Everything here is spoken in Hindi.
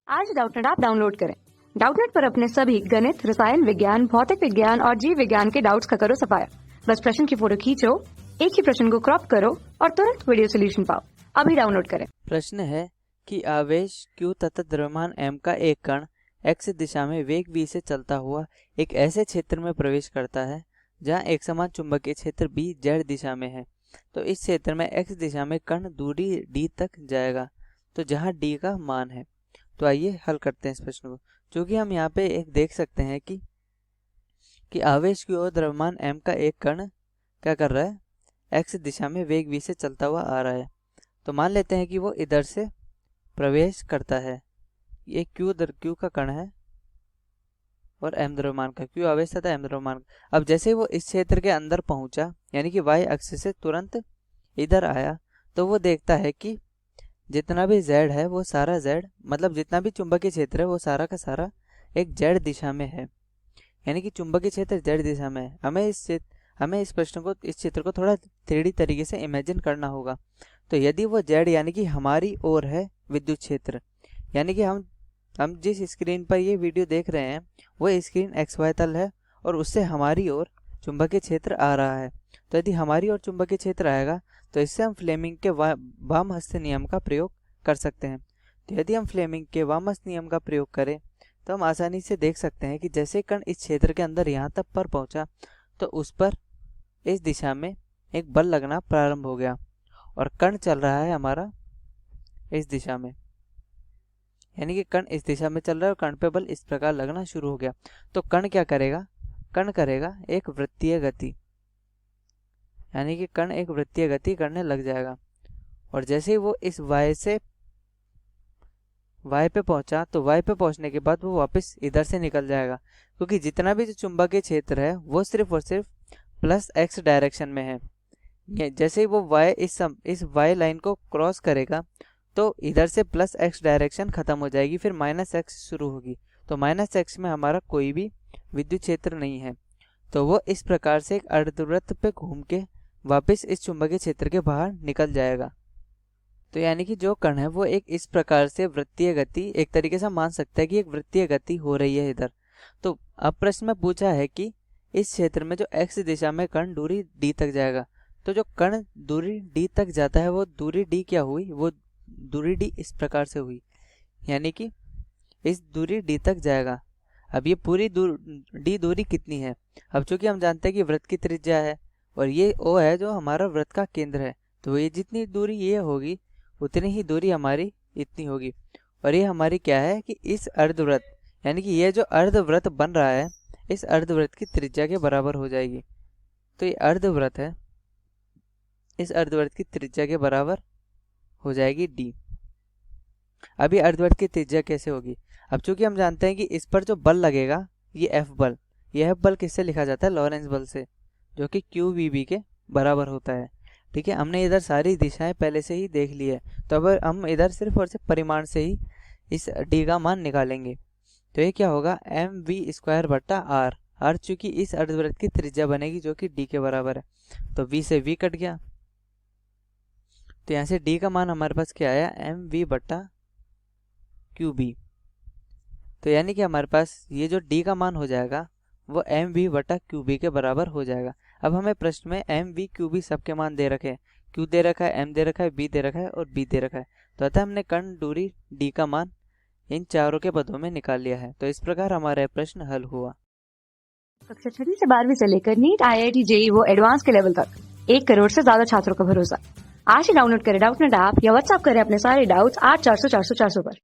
आज डाउटनेट ऐप डाउनलोड करें। डाउटनेट पर अपने सभी गणित, रसायन विज्ञान, भौतिक विज्ञान और जीव विज्ञान के डाउट्स का करो सफाया। बस प्रश्न की फोटो खींचो, एक ही प्रश्न को क्रॉप करो और तुरंत वीडियो सोल्यूशन पाओ। अभी डाउनलोड करें। प्रश्न है कि आवेश Q तथा द्रव्यमान M का एक कण x दिशा में वेग v से चलता हुआ एक ऐसे क्षेत्र में प्रवेश करता है जहां एक समान चुंबकीय क्षेत्र B z दिशा में है। तो इस क्षेत्र में x दिशा में कण दूरी d तक जाएगा, तो जहां d का मान है। तो आइए हल करते हैं इस प्रश्न को। चूँकि हम यहाँ पे एक देख सकते हैं कि आवेश Q और द्रव्यमान M का एक कण क्या कर रहा है, x दिशा में वेग v से चलता हुआ आ रहा है। तो मान लेते हैं कि वो इधर से प्रवेश करता है। ये Q का कण है और M द्रव्यमान का, Q आवेश तथा M द्रव्यमान का। अब जैसे ही वो इस क्षेत्र के अंदर पहुंचा, यानी कि y अक्ष से तुरंत इधर आया, तो वो देखता है कि जितना भी z है वो सारा z, मतलब जितना भी चुंबकीय क्षेत्र है वो सारा का सारा एक z दिशा में है, यानी कि चुंबकीय क्षेत्र z दिशा में है। हमें इस प्रश्न को, इस चित्र को थोड़ा 3D तरीके से इमेजिन करना होगा। तो यदि वो z यानी कि हमारी ओर है विद्युत क्षेत्र, यानी कि हम जिस स्क्रीन पर ये वीडियो देख रहे हैं वो स्क्रीन XY तल है और उससे हमारी ओर चुंबकीय क्षेत्र आ रहा है। तो यदि हमारी ओर चुंबकीय क्षेत्र आएगा तो इससे हम फ्लेमिंग के वामहस्त नियम का प्रयोग कर सकते हैं। तो यदि हम फ्लेमिंग के वामहस्त नियम का प्रयोग करें तो हम आसानी से देख सकते हैं कि जैसे कण इस क्षेत्र के अंदर यहाँ तक पर पहुँचा तो उस पर इस दिशा में एक बल लगना प्रारंभ हो गया और कण चल रहा है हमारा इस दिशा में, यानी कि कण इस दिशा में चल रहा है और कण पे बल इस प्रकार लगना शुरू हो गया। तो कण क्या करेगा, कण करेगा एक वृत्तीय गति, यानी कि कण एक वृत्तीय गति करने लग जाएगा। और जैसे ही वो इस y पे पहुंचा तो y पे पहुंचने के बाद वो वापस इधर से निकल जाएगा, क्योंकि जितना भी जो चुंबकीय क्षेत्र है वो सिर्फ और सिर्फ प्लस x डायरेक्शन में है। जैसे ही वो इस y लाइन को क्रॉस करेगा तो इधर से प्लस x डायरेक्शन खत्म हो जाएगी, फिर माइनस x शुरू होगी। तो माइनस x में हमारा कोई भी विद्युत क्षेत्र नहीं है। तो वो इस प्रकार से एक अर्धवृत्त पे घूम के वापस इस चुंबकीय क्षेत्र के बाहर निकल जाएगा। तो यानी कि जो कण है वो एक इस प्रकार से वृत्तीय गति, एक तरीके से मान सकता है कि एक वृत्तीय गति हो रही है इधर। तो अब प्रश्न में पूछा है कि इस क्षेत्र में जो x दिशा में कण दूरी d तक जाएगा, तो जो कण दूरी d तक जाता है वो दूरी d क्या हुई, वो दूरी d इस प्रकार से हुई, यानी कि इस दूरी d तक जाएगा। अब ये पूरी d दूरी कितनी है, अब चूंकि हम जानते हैं कि वृत्त की त्रिज्या है और ये O है जो हमारा वृत्त का केंद्र है, तो ये जितनी दूरी ये होगी उतनी ही दूरी हमारी इतनी होगी। और ये हमारी क्या है कि इस अर्धवृत्त, यानी कि ये जो अर्धवृत्त बन रहा है इस अर्धवृत्त की त्रिज्या के बराबर हो जाएगी। तो ये अर्धवृत्त है, इस अर्धवृत्त की त्रिज्या के बराबर हो जाएगी d। अब ये अर्धवृत्त की त्रिज्या कैसे होगी, अब चूंकि हम जानते हैं कि इस पर जो बल लगेगा ये F बल किससे लिखा जाता है, लॉरेंस बल से, जो कि QVB के बराबर होता है। ठीक है, हमने इधर सारी दिशाएं पहले से ही देख ली है, तो अब हम इधर सिर्फ और सिर्फ परिमाण से ही इस d का मान निकालेंगे। तो ये क्या होगा, mv² बट्टा r चूंकि इस अर्धवृत्त की त्रिज्या बनेगी जो कि d के बराबर है, तो v से v कट गया। तो यहाँ से d का मान हमारे पास क्या आया, mv बट्टा qb। तो यानी कि हमारे पास ये जो d का मान हो जाएगा वो mv बटा qb के बराबर हो जाएगा। अब हमें प्रश्न में mv qb सबके मान दे रखे हैं, q दे रखा है, m दे रखा है, b दे रखा है और b दे रखा है। तो अतः हमने कण दूरी d का मान इन चारों के पदों में निकाल लिया है। तो इस प्रकार हमारा प्रश्न हल हुआ। कक्षा 6 से 12वीं से लेकर नीट, IIT, JEE वो एडवांस के लेवल तक 1 करोड़ से ज्यादा छात्रों का भरोसा। आज ही डाउनलोड करें डाउटनेट ऐप या व्हाट्सएप करें अपने सारे डाउट्स 8400 400 400 पर।